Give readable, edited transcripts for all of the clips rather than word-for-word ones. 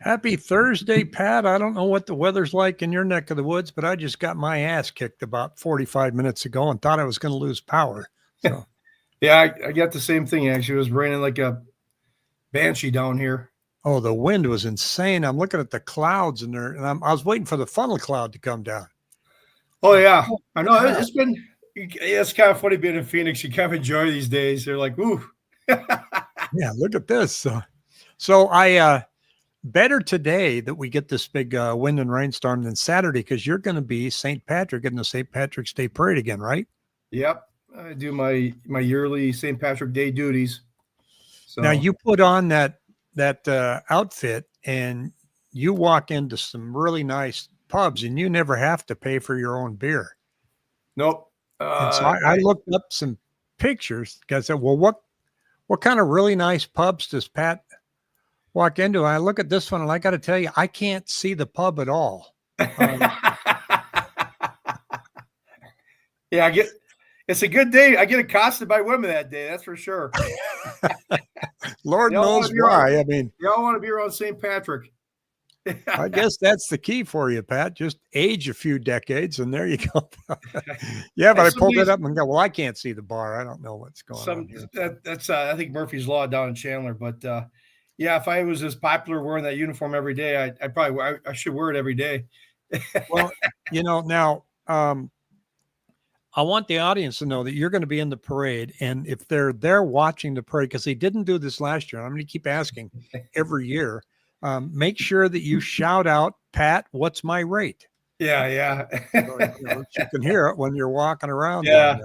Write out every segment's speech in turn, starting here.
Happy Thursday, Pat. I don't know what the weather's like in your neck of the woods, but I just got my ass kicked about 45 minutes ago and thought I was going to lose power. So, Yeah, I got the same thing actually. It was raining like a banshee down here. oh, the wind was insane. I'm looking at the clouds in there, and I was waiting for the funnel cloud to come down. Oh yeah, Oh, I know. Pat. It's been. It's kind of funny being in Phoenix. You kind of enjoy these days. They're like, ooh. Yeah, look at this. So I better today that we get this big wind and rainstorm than Saturday because you're going to be St. Patrick in the St. Patrick's Day parade again, right? Yep, I do my yearly St. Patrick Day duties. Now So you put on that outfit and you walk into some really nice pubs and you never have to pay for your own beer. nope. And so I looked up some pictures because I said, well, what kind of really nice pubs does Pat walk into? And I look at this one and I got to tell you, I can't see the pub at all. Yeah, it's a good day. I get accosted by women that day. That's for sure. Lord knows why. I mean, they all want to be around St. Patrick. I guess that's the key for you, Pat. Just age a few decades, and there you go. Yeah, but I pulled it up and go, well, I can't see the bar. I don't know what's going on here. That's I think Murphy's Law down in Chandler. But yeah, if I was as popular wearing that uniform every day, I probably I should wear it every day. Well, now I want the audience to know that you're going to be in the parade, and if they're there watching the parade, because they didn't do this last year, I'm going to keep asking every year. Make sure that you shout out, Pat, what's my rate? Yeah. So, you can hear it when you're walking around. Yeah.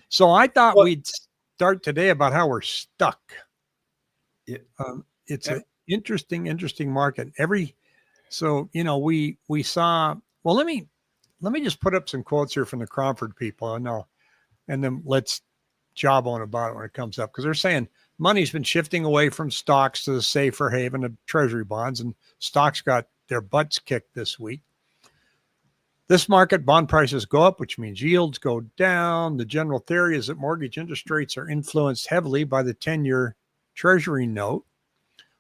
So I thought we'd start today about how we're stuck. Yeah. It's an interesting market. So we saw. Well, let me just put up some quotes here from the Cromford people. I know, and then let's job on about it when it comes up because they're saying money's been shifting away from stocks to the safer haven of treasury bonds, and stocks got their butts kicked this week. This market, bond prices go up, which means yields go down. The general theory is that mortgage interest rates are influenced heavily by the 10-year treasury note,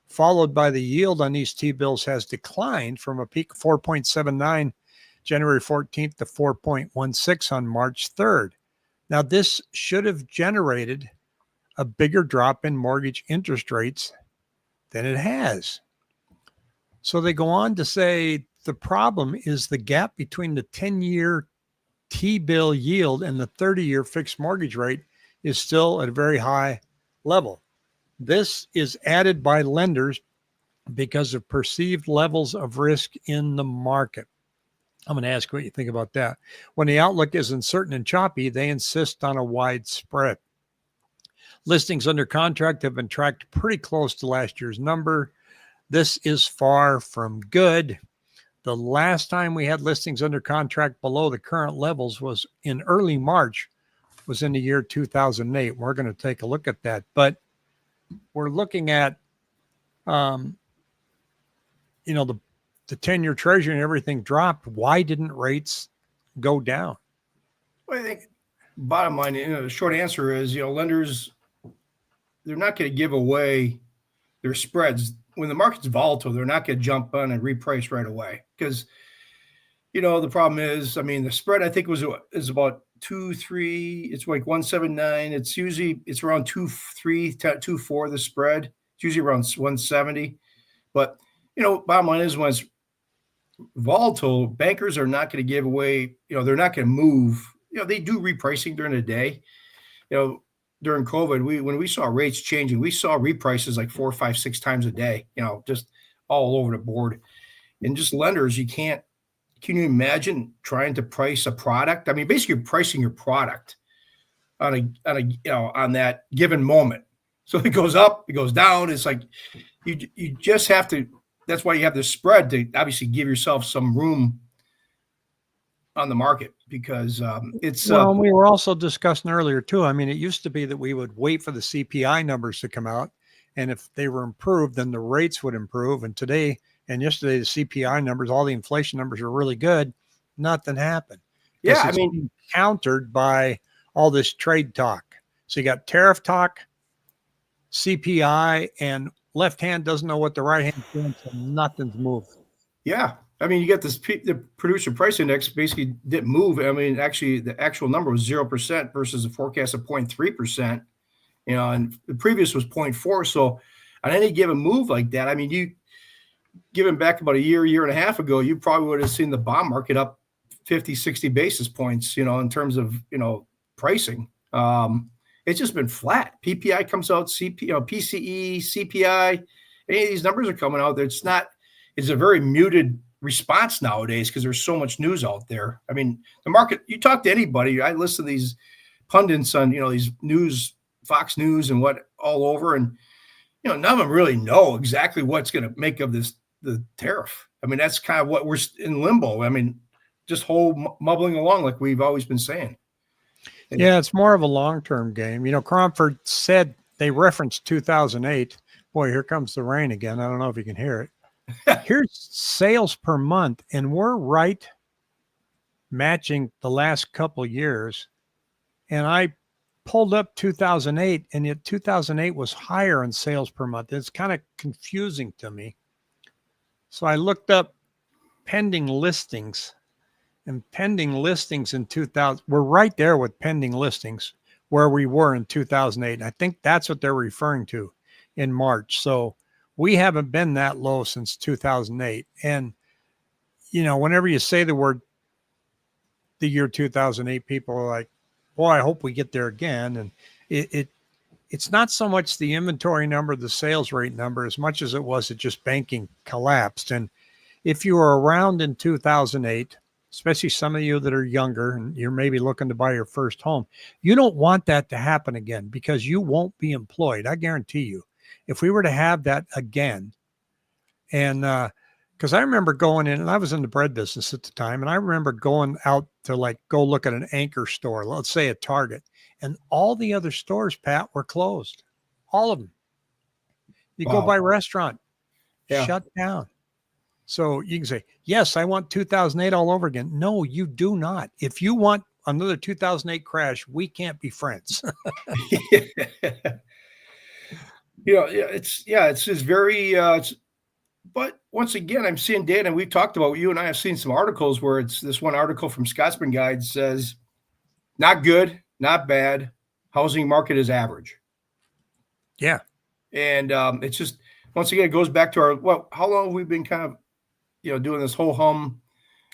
followed by the yield on these T-bills has declined from a peak of 4.79 January 14th to 4.16 on March 3rd. Now, this should have generated a bigger drop in mortgage interest rates than it has. So they go on to say the problem is the gap between the 10-year T-bill yield and the 30-year fixed mortgage rate is still at a very high level. This is added by lenders because of perceived levels of risk in the market. I'm going to ask what you think about that. When the outlook is uncertain and choppy, they insist on a wide spread. Listings under contract have been tracked pretty close to last year's number. This is far from good. The last time we had listings under contract below the current levels was in early March, was in the year 2008. We're going to take a look at that. But we're looking at, the 10-year treasury and everything dropped. Why didn't rates go down? Well, I think bottom line, the short answer is, lenders, they're not going to give away their spreads. When the market's volatile, they're not going to jump on and reprice right away because, the problem is, the spread I think is about 2.3. It's like 179. It's around 2.3, 2.4. The spread. It's usually around 170. But bottom line is when it's volatile, bankers are not going to give away. They're not going to move. They do repricing during the day. During COVID, when we saw rates changing, we saw reprices like 4, 5, 6 times a day, just all over the board. And just lenders, can you imagine trying to price a product? Basically you're pricing your product on that given moment. So it goes up, it goes down. It's like you just have to, that's why you have the spread to obviously give yourself some room on the market because it's we were also discussing earlier too. It used to be that we would wait for the CPI numbers to come out, and if they were improved, then the rates would improve. And today and yesterday, the CPI numbers, all the inflation numbers are really good. Nothing happened. Yeah, being countered by all this trade talk. So you got tariff talk, CPI, and left hand doesn't know what the right hand's doing, so nothing's moved. Yeah. I mean, you get this, the producer price index basically didn't move. I mean, actually, the actual number was 0% versus a forecast of 0.3%, and the previous was 0.4. So on any given move like that, I mean, you given back about a year and a half ago, you probably would have seen the bond market up 50, 60 basis points, in terms of, pricing. It's just been flat. PPI comes out, PCE, CPI, any of these numbers are coming out. It's a very muted response nowadays because there's so much news out there. I mean, the market, you talk to anybody, I listen to these pundits on, these news, Fox News and what all over. And, none of them really know exactly what's going to make of the tariff. I mean, that's kind of what we're in limbo. I mean, just mumbling along like we've always been saying. Yeah, it's more of a long-term game. Cromford said they referenced 2008. Boy, here comes the rain again. I don't know if you can hear it. Here's sales per month, and we're right matching the last couple years. And I pulled up 2008, and yet 2008 was higher in sales per month. It's kind of confusing to me. So I looked up pending listings, and pending listings in 2000, we're right there with pending listings where we were in 2008. And I think that's what they're referring to in March. So we haven't been that low since 2008. And, whenever you say the year 2008, people are like, boy, I hope we get there again. And it's not so much the inventory number, the sales rate number, as much as it was that just banking collapsed. And if you were around in 2008, especially some of you that are younger and you're maybe looking to buy your first home, you don't want that to happen again because you won't be employed. I guarantee you. If we were to have that again, and because I remember going in, and I was in the bread business at the time, and I remember going out to go look at an anchor store, let's say a Target, and all the other stores, Pat, were closed. All of them. You go by restaurant, shut down. So you can say, yes, I want 2008 all over again. No, you do not. If you want another 2008 crash, we can't be friends. It's just very, but once again, I'm seeing data, and we've talked about, you and I have seen some articles where it's this one article from Scotsman Guide says, not good, not bad. Housing market is average. Yeah. And it's just, once again, it goes back to how long have we been kind of, doing this whole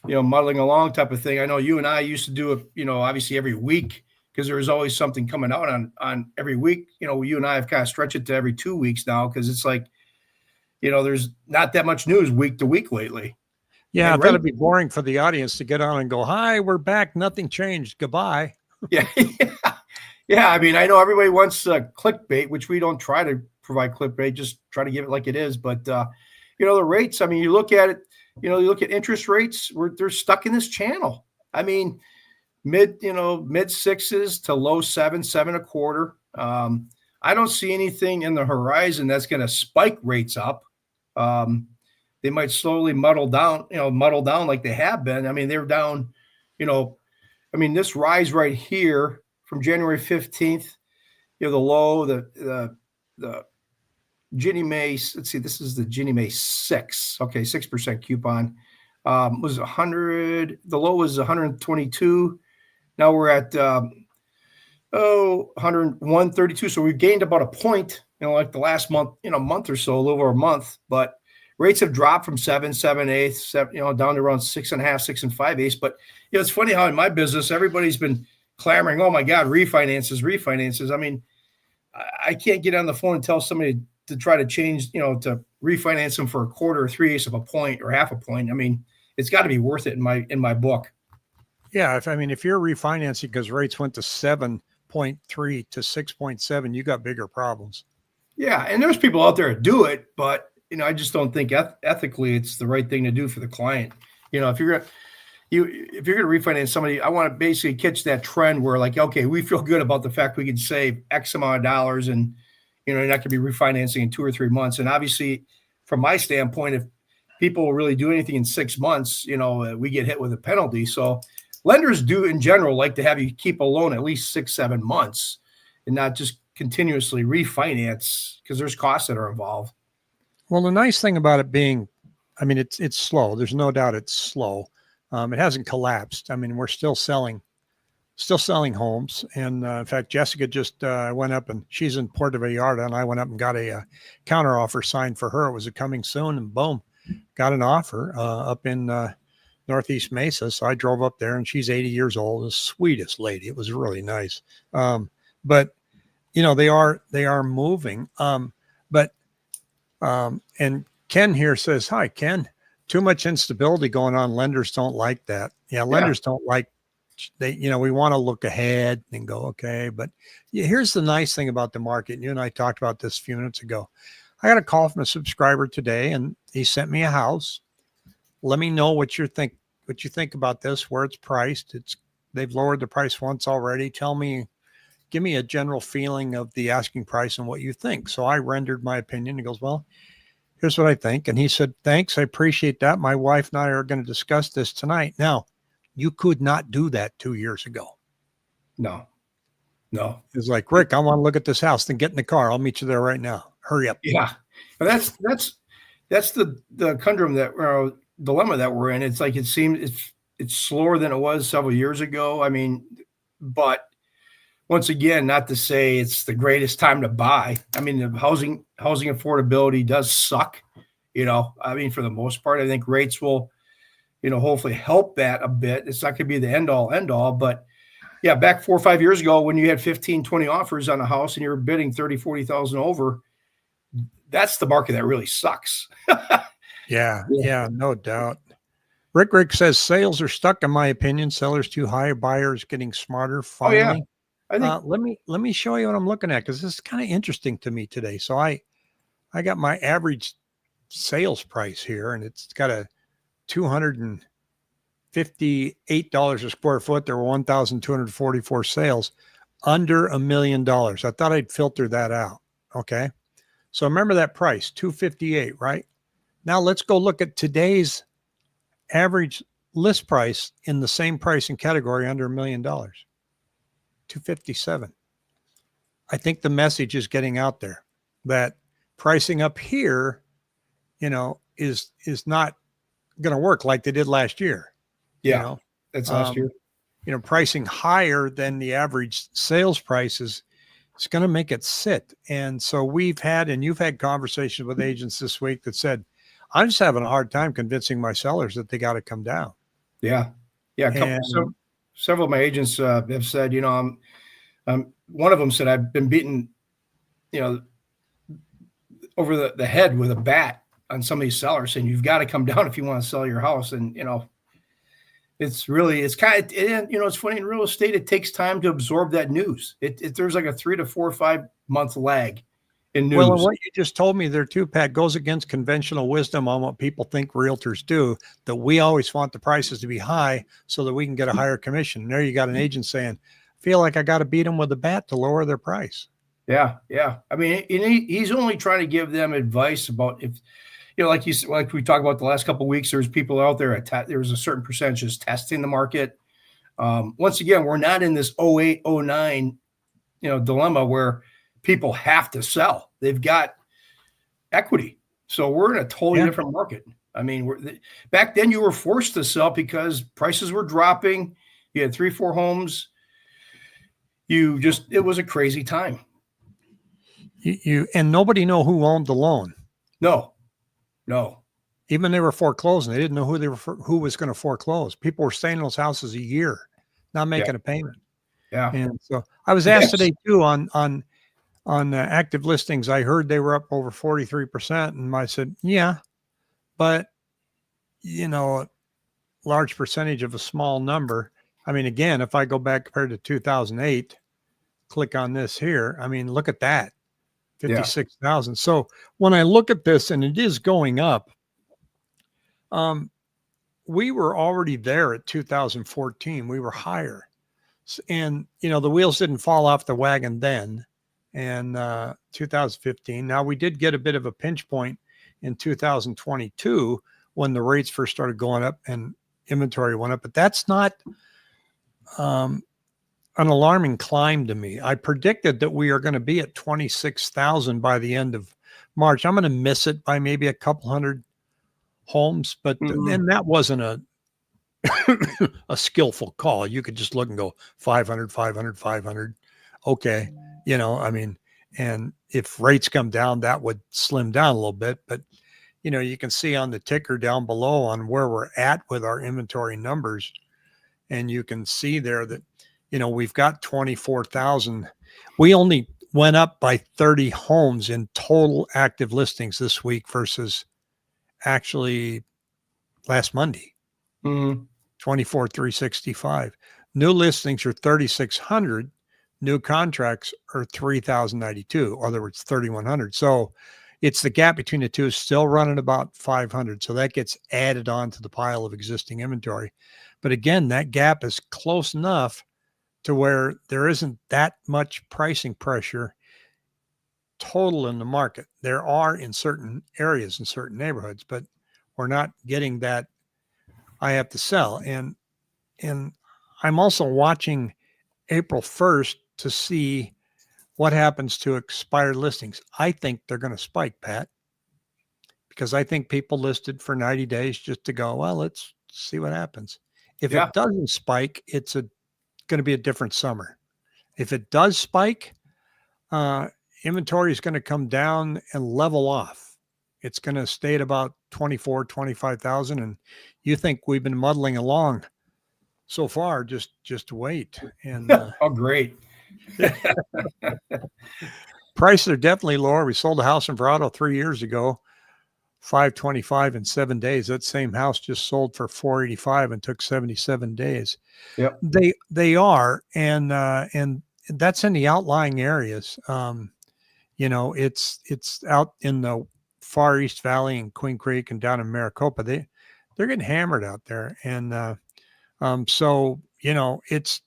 muddling along type of thing. I know you and I used to do it, obviously every week, because there was always something coming out on every week. You and I have kind of stretched it to every 2 weeks now, because it's like, there's not that much news week to week lately. Yeah, I thought it'd be boring for the audience to get on and go, hi, we're back. Nothing changed. Goodbye. Yeah. Yeah. I mean, I know everybody wants clickbait, which we don't try to provide clickbait, just try to give it like it is. But, the rates, I mean, you look at it, you look at interest rates, they're stuck in this channel. I mean, mid sixes to low 7.25. I don't see anything in the horizon that's going to spike rates up. They might slowly muddle down like they have been. I mean, they're down, this rise right here from January 15th, the low, the Ginnie Mae, let's see, this is the Ginnie Mae 6. Okay, 6% coupon. Was 100, the low was 122. Now we're at 101.32. So we've gained about a point, like the last month, month or so, a little over a month. But rates have dropped from 7.8, down to around 6.5, 6 5/8. But it's funny how in my business everybody's been clamoring, oh my God, refinances. I mean, I can't get on the phone and tell somebody to try to change, to refinance them for a quarter or 3/8 of a point or half a point. I mean, it's got to be worth it in my book. Yeah, if you're refinancing because rates went to 7.3 to 6.7, you got bigger problems. Yeah, and there's people out there that do it, but I just don't think ethically it's the right thing to do for the client. If you're gonna refinance somebody, I want to basically catch that trend where, like, okay, we feel good about the fact we can save X amount of dollars, and you're not going to be refinancing in 2 or 3 months. And obviously, from my standpoint, if people really do anything in 6 months, we get hit with a penalty. So lenders do in general like to have you keep a loan at least 6-7 months and not just continuously refinance, because there's costs that are involved. Well, the nice thing about it being, I mean, it's slow. There's no doubt it's slow. It hasn't collapsed. I mean, we're still selling homes. And in fact, Jessica just went up, and she's in Puerto Vallarta, and I went up and got a counter offer signed for her. It was a coming soon, and boom, got an offer up in Northeast Mesa. So I drove up there, and she's 80 years old, the sweetest lady. It was really nice. But you know, they are moving. And Ken here says, hi, Ken. Too much instability going on. Lenders don't like that. Yeah, lenders don't like, we want to look ahead and go, okay. But here's the nice thing about the market. You and I talked about this a few minutes ago. I got a call from a subscriber today, and he sent me a house. Let me know what you think about this, where it's priced. They've lowered the price once already. Give me a general feeling of the asking price and what you think. So I rendered my opinion. He goes, well, here's what I think. And he said, thanks. I appreciate that. My wife and I are going to discuss this tonight. Now, you could not do that 2 years ago. No. It's like, Rick, I want to look at this house. Then get in the car. I'll meet you there right now. Hurry up. Yeah. That's the conundrum dilemma that we're in. It's like, it seems it's slower than it was several years ago. I mean, but once again, not to say it's the greatest time to buy. I mean, the housing affordability does suck. I mean, for the most part, I think rates will, hopefully help that a bit. It's not going to be the end all, but yeah, back 4 or 5 years ago when you had 15, 20 offers on a house and you were bidding 30, 40,000 over, that's the market that really sucks. Yeah, no doubt. Rick says sales are stuck, in my opinion. Sellers too high, buyers getting smarter. Finally. Oh, yeah. I think let me show you what I'm looking at, because this is kind of interesting to me today. So I got my average sales price here, and it's got a $258 a square foot. There were 1,244 sales under $1 million. I thought I'd filter that out. Okay. So remember that price, 258, right? Now let's go look at today's average list price in the same pricing category under $1 million. 257. I think the message is getting out there that pricing up here, is not going to work like they did last year. Yeah. That's last year. Pricing higher than the average sales prices is going to make it sit. And so you've had conversations with agents this week that said, I'm just having a hard time convincing my sellers that they got to come down. Yeah. Several of my agents have said, one of them said, I've been beaten, over the head with a bat on some of these sellers, saying you've got to come down if you want to sell your house. And, it's kind of, it's funny, in real estate, it takes time to absorb that news. There's like a 3 to 4 or 5 month lag in news. Well, and what you just told me there too, Pat, goes against conventional wisdom on what people think realtors do, that we always want the prices to be high so that we can get a higher commission. And there you got an agent saying, feel like I got to beat them with a bat to lower their price. Yeah. I mean, he's only trying to give them advice about if, like we talked about the last couple of weeks, there's people out there, there's a certain percentage testing the market. Once again, we're not in this 08, 09, dilemma where people have to sell. They've got equity. So we're in a totally different market. I mean, back then you were forced to sell because prices were dropping. You had 3, 4 homes. It was a crazy time. And nobody knew who owned the loan. No. Even they were foreclosing. They didn't know who was going to foreclose. People were staying in those houses a year, not making a payment. Yeah. And so I was asked today too on active listings. I heard they were up over 43%. And I said, yeah, but large percentage of a small number. I mean, again, if I go back compared to 2008, click on this here. I mean, look at that, 56,000. So when I look at this, and it is going up, we were already there at 2014. We were higher. And, the wheels didn't fall off the wagon then. And 2015. Now we did get a bit of a pinch point in 2022 when the rates first started going up and inventory went up, but that's not an alarming climb to me. I predicted that we are going to be at 26,000 by the end of March. I'm going to miss it by maybe a couple hundred homes, but and that wasn't a skillful call. You could just look and go 500, 500, 500. Okay. I mean, and if rates come down, that would slim down a little bit, but you can see on the ticker down below on where we're at with our inventory numbers. And you can see there that, we've got 24,000. We only went up by 30 homes in total active listings this week versus actually last Monday. 24,365. New listings are 3,600. New contracts are 3,092. In other words, 3,100. So it's the gap between the two is still running about 500. So that gets added on to the pile of existing inventory. But again, that gap is close enough to where there isn't that much pricing pressure total in the market. There are in certain areas, in certain neighborhoods, but we're not getting that I have to sell. And I'm also watching April 1st to see what happens to expired listings. I think they're going to spike, Pat, because I think people listed for 90 days just to go, well, let's see what happens. If it doesn't spike, it's going to be a different summer. If it does spike, inventory is going to come down and level off. It's going to stay at about 24, 25,000. And you think we've been muddling along so far, just wait. And oh, great. Prices are definitely lower. We sold a house in Verrado 3 years ago, 525 in 7 days. That same house just sold for 485 and took 77 days. Yep. They are, and that's in the outlying areas. It's out in the Far East Valley and Queen Creek and down in Maricopa. They're getting hammered out there, and so it's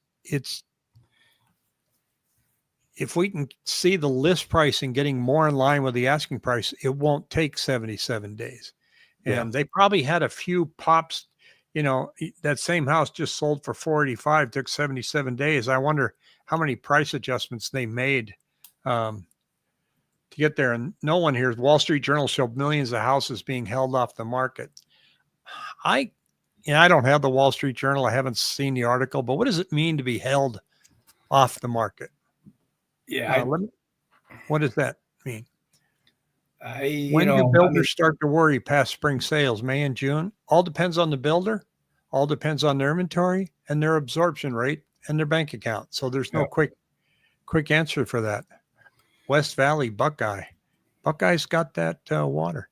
if we can see the list pricing getting more in line with the asking price, it won't take 77 days. And they probably had a few pops. That same house just sold for 485, took 77 days. I wonder how many price adjustments they made to get there. And no one here, Wall Street Journal showed millions of houses being held off the market. I don't have the Wall Street Journal. I haven't seen the article, but what does it mean to be held off the market? Yeah. What does that mean? When do builders start to worry past spring sales, May and June? All depends on the builder. All depends on their inventory and their absorption rate and their bank account. So there's no quick answer for that. West Valley, Buckeye. Buckeye's got that water.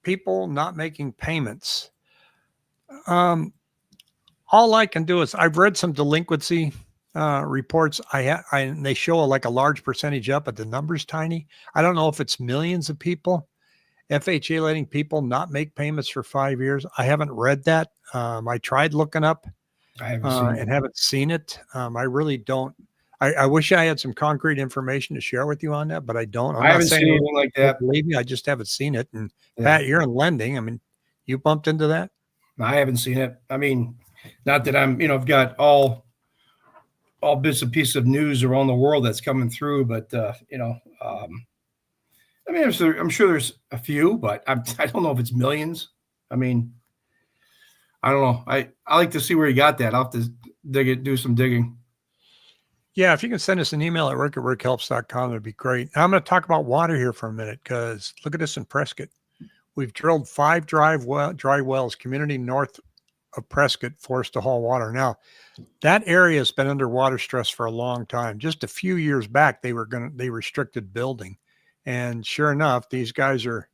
People not making payments. All I can do is I've read some delinquency reports. They show a large percentage up, but the number's tiny. I don't know if it's millions of people. FHA letting people not make payments for 5 years. I haven't read that. I tried looking up haven't seen it. I really don't. I wish I had some concrete information to share with you on that, but I don't. I haven't seen anything like that. Believe me, I just haven't seen it. And Pat, you're in lending. I mean, you bumped into that? I haven't seen it. I mean, not that I'm, I've got all bits and pieces of news around the world that's coming through, but I mean, I'm sure there's a few, but I don't know if it's millions. I mean, I don't know. I like to see where you got that. I'll have to do some digging. Yeah, if you can send us an email at rick@rickhelps.com, that'd be great. Now, I'm going to talk about water here for a minute because look at this in Prescott. We've drilled 5 dry wells, community north of Prescott, forced to haul water. Now, that area has been under water stress for a long time. Just a few years back, they restricted building. And sure enough, these guys are,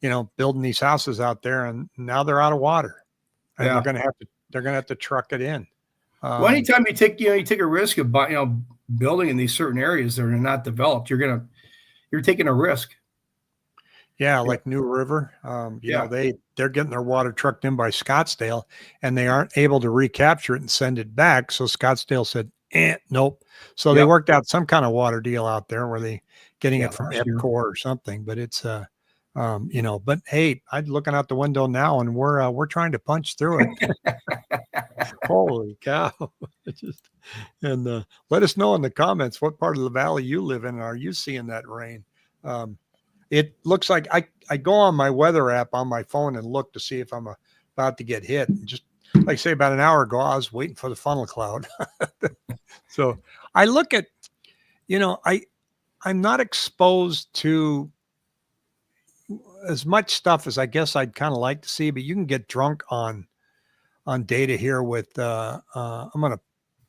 building these houses out there, and now they're out of water. And they're going to have to truck it in. Well, anytime you take a risk of building in these certain areas that are not developed, you're taking a risk. Yeah, like New River. They're getting their water trucked in by Scottsdale, and they aren't able to recapture it and send it back. So Scottsdale said, nope. So they worked out some kind of water deal out there where they getting it from EPCOR or something. But it's but hey, I'm looking out the window now, and we're trying to punch through it. Holy cow! Let us know in the comments what part of the valley you live in. Are you seeing that rain? it looks like I go on my weather app on my phone and look to see if I'm about to get hit. And just like say about an hour ago, I was waiting for the funnel cloud. So I look at, I'm not exposed to as much stuff as I guess I'd kind of like to see, but you can get drunk on data here with I'm going to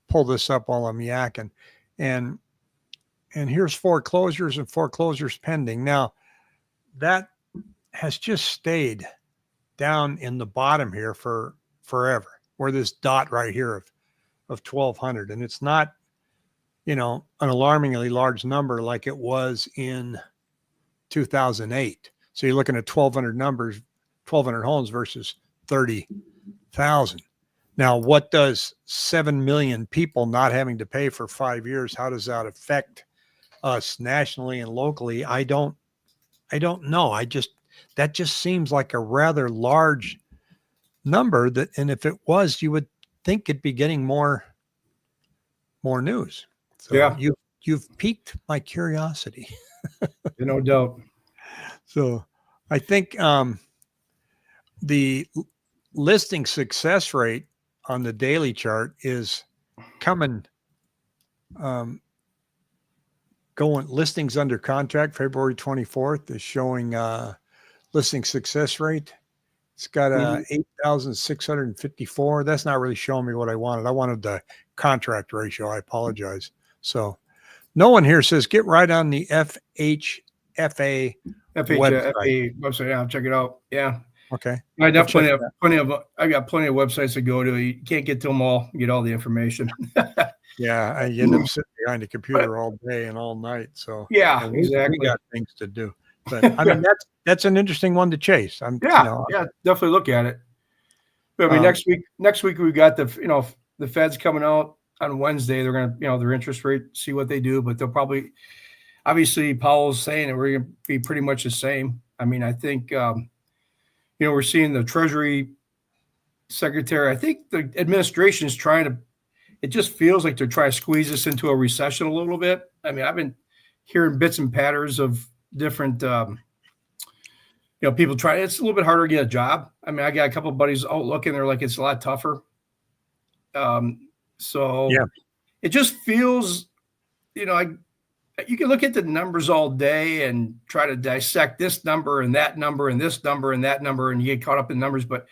pull this up while I'm yakking, and here's foreclosures and foreclosures pending. Now that has just stayed down in the bottom here for forever, where this dot right here of 1200, and it's not, an alarmingly large number like it was in 2008. So you're looking at 1,200 homes versus 30,000. Now, what does 7 million people not having to pay for 5 years? How does that affect us nationally and locally? I don't know. That just seems like a rather large number and if it was, you would think it'd be getting more news. So Yeah, you've piqued my curiosity. no doubt. So I think the listing success rate on the daily chart is coming, going listings under contract. February 24th is showing listing success rate. It's got a 8,654. That's not really showing me what I wanted. I wanted the contract ratio. I apologize. So no one here says get right on the FHFA website. Yeah, check it out. Yeah. Okay. I definitely have I got plenty of websites to go to. You can't get to them all, get all the information. Yeah. I end up sitting behind a computer all day and all night. So yeah, exactly. We got things to do. But I mean, that's an interesting one to chase. Definitely look at it. But I mean, next week we got the Fed's coming out on Wednesday. They're going to, their interest rate, see what they do, but they'll probably, obviously Powell's saying that we're going to be pretty much the same. I mean, I think, we're seeing the Treasury Secretary. I think the administration is it just feels like they're trying to squeeze us into a recession a little bit. I mean, I've been hearing bits and patterns of different, people trying. It's a little bit harder to get a job. I mean, I got a couple of buddies out looking. They're like, it's a lot tougher. So yeah, it just feels, you can look at the numbers all day and try to dissect this number and that number and this number and that number, and you get caught up in numbers. But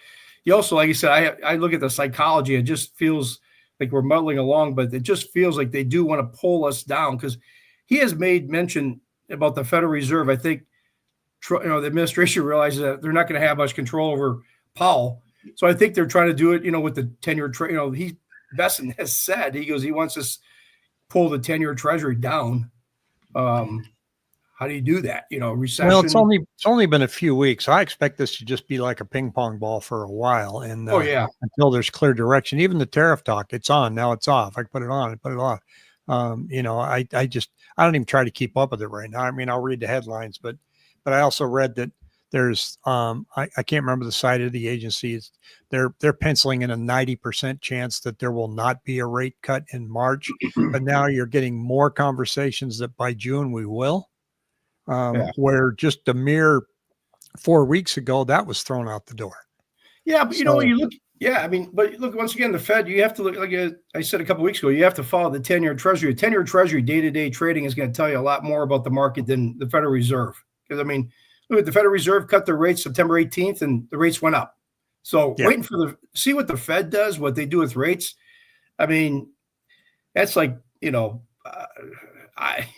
you also, like you said, I look at the psychology. It just feels like we're muddling along, but it just feels like they do want to pull us down because he has made mention about the Federal Reserve. I think, the administration realizes that they're not going to have much control over Powell. So I think they're trying to do it, with the 10-year treasury. Besson has said, he wants us pull the 10-year treasury down. How do you do that? Recession. Well, it's only been a few weeks. I expect this to just be like a ping pong ball for a while. And until there's clear direction, even the tariff talk, it's on, now it's off. I put it on, put it off. I don't even try to keep up with it right now. I mean, I'll read the headlines, but I also read that there's, I can't remember the site of the agency. They're penciling in a 90% chance that there will not be a rate cut in March, but now you're getting more conversations that by June we will, where just a mere 4 weeks ago, that was thrown out the door. Yeah. But you look, but look, once again, the Fed, you have to look, like I said a couple of weeks ago, you have to follow the 10-year treasury. 10-year treasury day-to-day trading is going to tell you a lot more about the market than the Federal Reserve. Because, I mean, look at the Federal Reserve cut their rates September 18th and the rates went up. So waiting for see what the Fed does, what they do with rates. I mean, that's like, I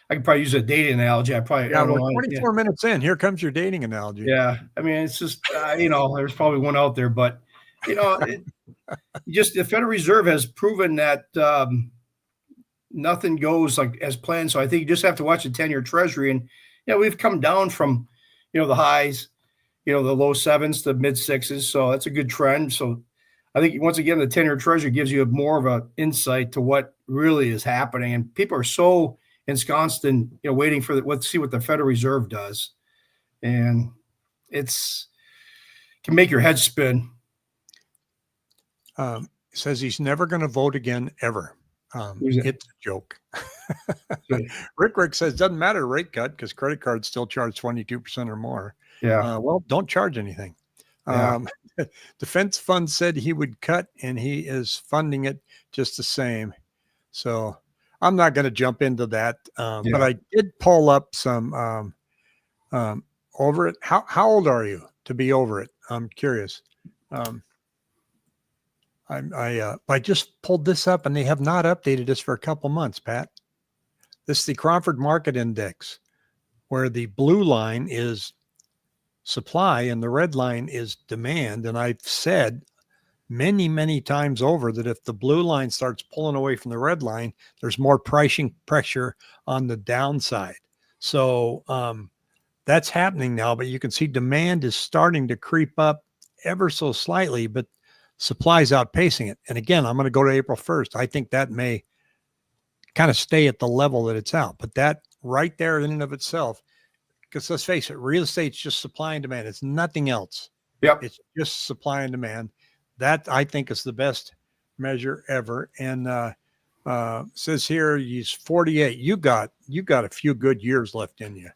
could probably use a dating analogy. I probably, we're 24 minutes in. Here comes your dating analogy. Yeah. I mean, it's just, there's probably one out there, but, just the Federal Reserve has proven that nothing goes like as planned. So I think you just have to watch the 10-year treasury. And, we've come down from, the highs, the low sevens to mid sixes. So that's a good trend. So I think once again, the 10-year treasury gives you more of an insight to what really is happening. And people are so ensconced in, waiting for let's see what the Federal Reserve does. And can make your head spin. Says he's never going to vote again, ever. Who's that? It's a joke. Good. Rick says doesn't matter rate cut because credit cards still charge 22% or more. Yeah. Well, don't charge anything. Yeah. Defense fund said he would cut, and he is funding it just the same. So I'm not going to jump into that. But Yeah. I did pull up some over it. How old are you to be over it? I'm curious. I just pulled this up, and they have not updated this for a couple months, Pat. This is the Crawford Market Index, where the blue line is supply and the red line is demand. And I've said many, many times over that if the blue line starts pulling away from the red line, there's more pricing pressure on the downside. So that's happening now, but you can see demand is starting to creep up ever so slightly, but supply's outpacing it. And again, I'm going to go to April 1st. I think that may kind of stay at the level that it's out, but that right there in and of itself, because let's face it, real estate's just supply and demand. It's nothing else. Yep. It's just supply and demand. That I think is the best measure ever. And says here he's 48. You got a few good years left in you.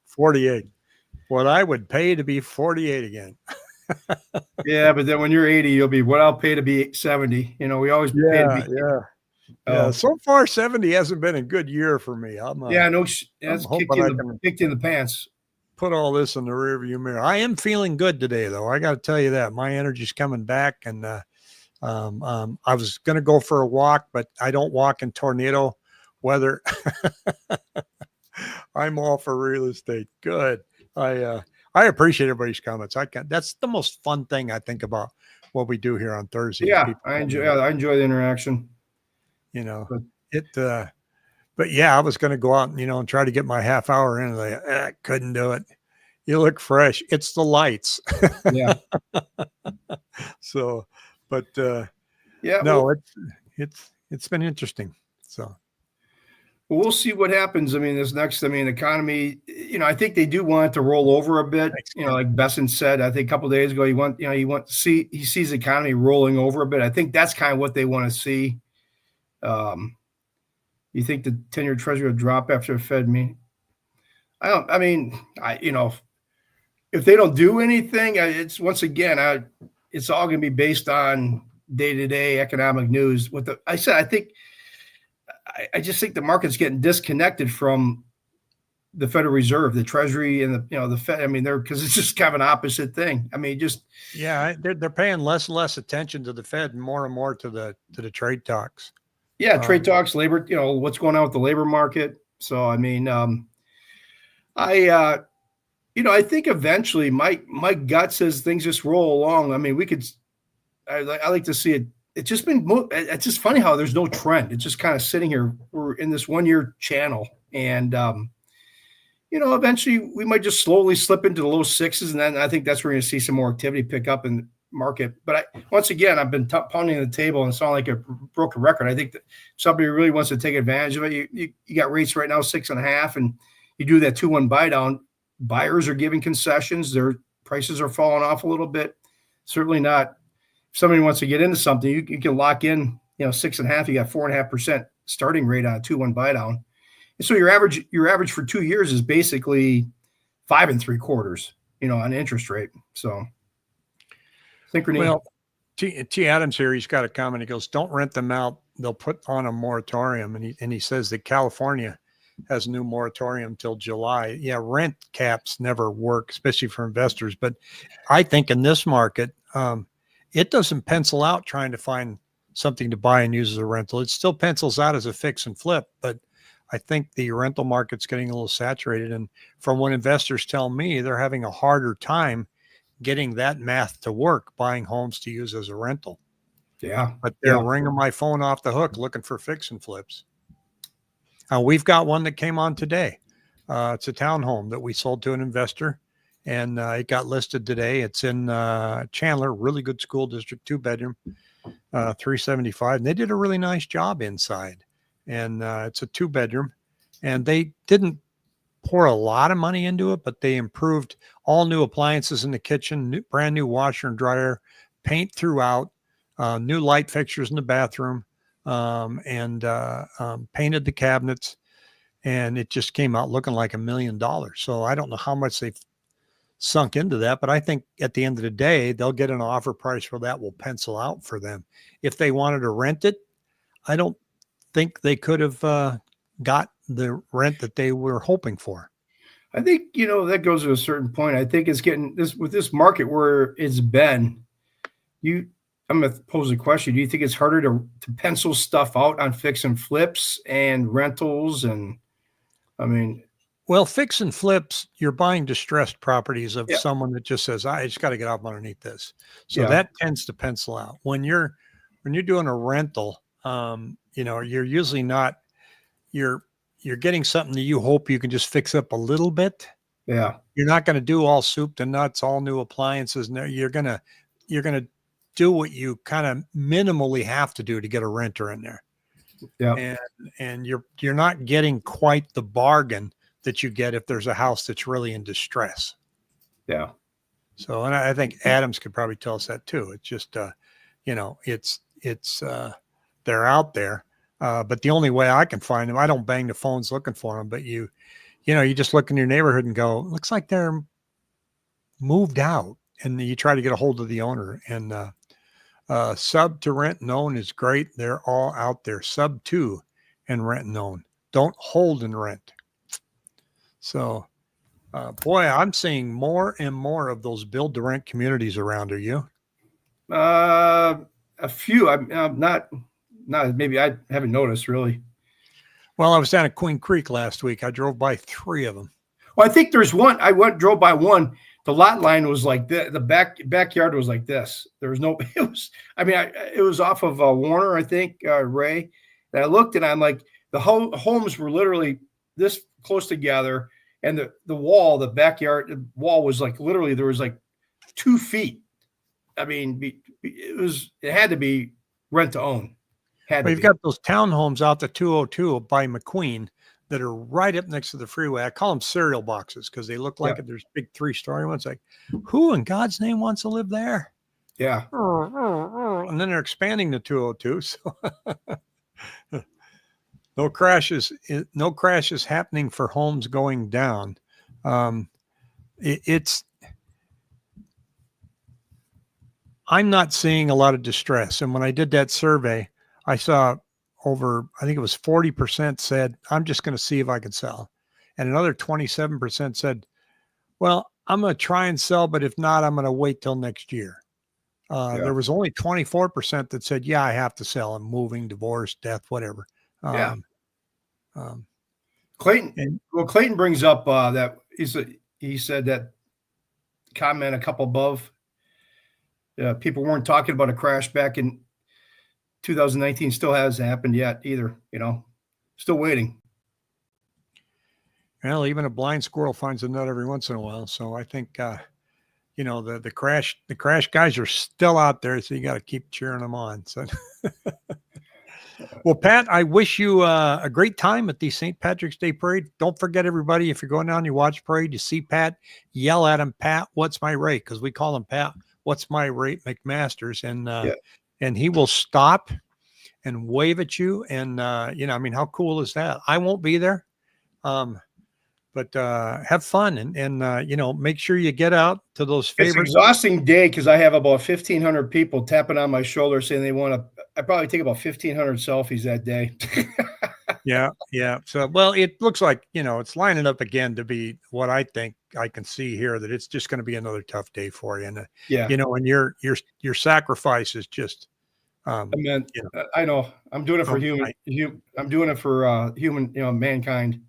48. What I would pay to be 48 again. Yeah, but then when you're 80, you'll be what I'll pay to be 70. You know, we always pay to be. Yeah. So far, 70 hasn't been a good year for me. That's kicked in the pants. Put all this in the rearview mirror. I am feeling good today, though. I got to tell you that my energy's coming back, and I was going to go for a walk, but I don't walk in tornado weather. I'm all for real estate. Good. I appreciate everybody's comments. That's the most fun thing I think about what we do here on Thursday. Yeah, I enjoy the interaction. You know, but yeah, I was going to go out and, and try to get my half hour in. I couldn't do it. You look fresh. It's the lights. Yeah. So, but yeah, no, it's been interesting. So we'll see what happens. I mean, economy, I think they do want it to roll over a bit. Like Besson said, I think a couple of days ago, he sees the economy rolling over a bit. I think that's kind of what they want to see. You think the 10-year Treasury will drop after the Fed meeting? If they don't do anything, it's once again, it's all going to be based on day-to-day economic news. I just think the market's getting disconnected from the Federal Reserve, the Treasury, and the Fed. I mean, because it's just kind of an opposite thing. I mean, they're paying less and less attention to the Fed and more to the trade talks. Yeah, trade talks, labor. What's going on with the labor market. So I mean, I think eventually my gut says things just roll along. I mean, I like to see it. It's just funny how there's no trend. It's just kind of sitting here. We're in this 1-year channel, and eventually we might just slowly slip into the low sixes, and then I think that's where we're going to see some more activity pick up in the market. But once again, I've been pounding the table and sound like a broken record. I think that somebody really wants to take advantage of it. You got rates right now 6.5, and you do that 2-1 buy down. Buyers are giving concessions. Their prices are falling off a little bit. Certainly not. If somebody wants to get into something, you can lock in, 6.5. You got 4.5% starting rate on a 2-1 buy down. And so your average for 2 years is basically 5 3/4, on interest rate. So synchrony. Well, T. Adams here, he's got a comment. He goes, "Don't rent them out. They'll put on a moratorium." And he says that California has a new moratorium till July. Yeah, rent caps never work, especially for investors. But I think in this market, it doesn't pencil out trying to find something to buy and use as a rental. It still pencils out as a fix and flip. But I think the rental market's getting a little saturated. And from what investors tell me, they're having a harder time getting that math to work, buying homes to use as a rental. Yeah. But they're ringing my phone off the hook looking for fix and flips. We've got one that came on today. It's a townhome that we sold to an investor, and it got listed today. It's in Chandler, really good school district, 2-bedroom, 375. And they did a really nice job inside. And it's a 2-bedroom, and they didn't pour a lot of money into it, but they improved all new appliances in the kitchen, brand new washer and dryer, paint throughout, new light fixtures in the bathroom. and painted the cabinets, and it just came out looking like $1 million. So I don't know how much they've sunk into that, but I think at the end of the day, they'll get an offer price where that will pencil out for them. If they wanted to rent it, I don't think they could have got the rent that they were hoping for. I think, that goes to a certain point. I think it's getting this with this market where it's been. I'm going to pose a question. Do you think it's harder to pencil stuff out on fix and flips and rentals? And I mean, well, fix and flips, you're buying distressed properties of Yeah. someone that just says, I just got to get up underneath this. So Yeah. that tends to pencil out. When you're doing a rental, you're usually not, you're getting something that you hope you can just fix up a little bit. Yeah. You're not going to do all soup to nuts, all new appliances. No, you're going to do what you kind of minimally have to do to get a renter in there. Yeah. And you're not getting quite the bargain that you get if there's a house that's really in distress. Yeah. So, and I think Adams could probably tell us that too. It's just, they're out there. But the only way I can find them, I don't bang the phones looking for them, but you just look in your neighborhood and go, looks like they're moved out, and you try to get a hold of the owner. And sub to rent and own is great. They're all out there. Sub to and rent and own. Don't hold and rent. So, boy, I'm seeing more and more of those build to rent communities around. Are you? A few. I'm not. Maybe I haven't noticed really. Well, I was down at Queen Creek last week. I drove by 3 of them. Well, I think there's one. Drove by one. The lot line was like this. The backyard was like this. There was no. It was. I mean, it was off of Warner, I think, Ray. And I looked, and I'm like, the homes were literally this close together, and the wall, the backyard wall was like literally there was like 2 feet. I mean, it had to be rent to own. Well, you've got those townhomes out the 202 by McQueen that are right up next to the freeway. I call them cereal boxes because they look like there's big 3-story ones. Like, who in God's name wants to live there? Yeah. And then they're expanding the 202. So no crashes happening for homes going down. I'm not seeing a lot of distress. And when I did that survey, I saw I think it was 40% said, I'm just going to see if I can sell. And another 27% said, well, I'm going to try and sell, but if not, I'm going to wait till next year. There was only 24% that said, yeah, I have to sell. I'm moving, divorce, death, whatever. Clayton brings up that he said that comment a couple above. People weren't talking about a crash back in 2019. Still hasn't happened yet either. Still waiting. Well, even a blind squirrel finds a nut every once in a while. So I think, the crash guys are still out there. So you got to keep cheering them on. So, well, Pat, I wish you a great time at the St. Patrick's Day Parade. Don't forget, everybody, if you're going down, you watch parade, you see Pat, yell at him, Pat, what's my rate? Because we call him Pat, what's my rate, McMasters. And he will stop and wave at you. And, how cool is that? I won't be there. But have fun and make sure you get out to those favorite. It's an exhausting day because I have about 1,500 people tapping on my shoulder saying they want to. I probably take about 1,500 selfies that day. Yeah. So, well, it looks like, it's lining up again to be what I think I can see here, that it's just going to be another tough day for you. And, and your sacrifice is just, I know I'm doing it for human. I'm doing it for human, mankind.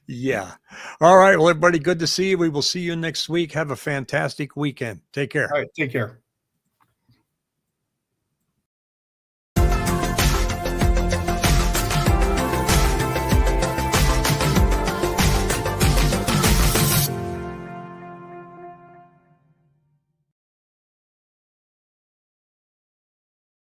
Yeah. All right. Well, everybody, good to see you. We will see you next week. Have a fantastic weekend. Take care. All right. Take care.